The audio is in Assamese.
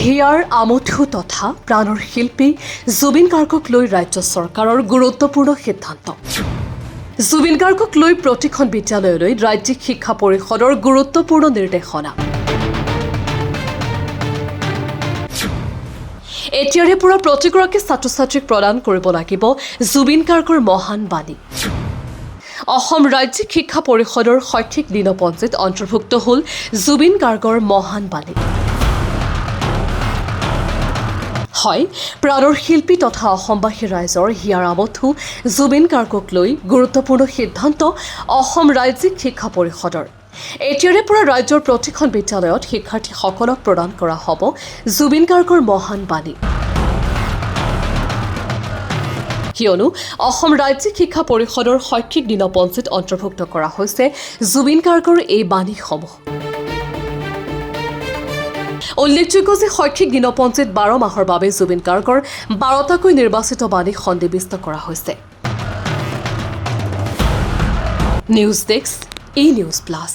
হিয়াৰ আমঠু তথা প্ৰাণৰ শিল্পী জুবিন গাৰ্গক লৈ ৰাজ্য চৰকাৰৰ গুৰুত্বপূৰ্ণ সিদ্ধান্ত। জুবিন গাৰ্গক লৈ প্ৰতিখন বিদ্যালয়লৈ ৰাজ্যিক শিক্ষা পৰিষদৰ গুৰুত্বপূৰ্ণ নিৰ্দেশনা। এতিয়াৰে পৰা প্ৰতিগৰাকী ছাত্ৰ ছাত্ৰীক প্ৰদান কৰিব লাগিব জুবিন গাৰ্গৰ মহান বাণী। অসম ৰাজ্যিক শিক্ষা পৰিষদৰ শৈক্ষিক দিনপঞ্জীত অন্তৰ্ভুক্ত হ'ল জুবিন গাৰ্গৰ মহান বাণী। হয়, প্ৰাণৰ শিল্পী তথা অসমবাসী ৰাইজৰ হিয়াৰ আমঠু জুবিন গাৰ্গক লৈ গুৰুত্বপূৰ্ণ সিদ্ধান্ত অসম ৰাজ্যিক শিক্ষা পৰিষদৰ। এতিয়াৰে পৰা ৰাজ্যৰ প্ৰতিখন বিদ্যালয়ত শিক্ষাৰ্থীসকলক প্ৰদান কৰা হ'ব জুবিন গাৰ্গৰ মহান বাণী। কিয়নো অসম ৰাজ্যিক শিক্ষা পৰিষদৰ শৈক্ষিক দিনপঞ্জীত অন্তৰ্ভুক্ত কৰা হৈছে জুবিন গাৰ্গৰ এই বাণীসমূহ। উল্লেখযোগ্য যে শৈক্ষিক দিনপঞ্জীত 12 মাহৰ বাবে জুবিন গাৰ্গৰ 12টাকৈ নিৰ্বাচিত বাণী সন্নিৱিষ্ট কৰা হৈছে। নিউজ ডেস্ক, ই নিউজ প্লাছ।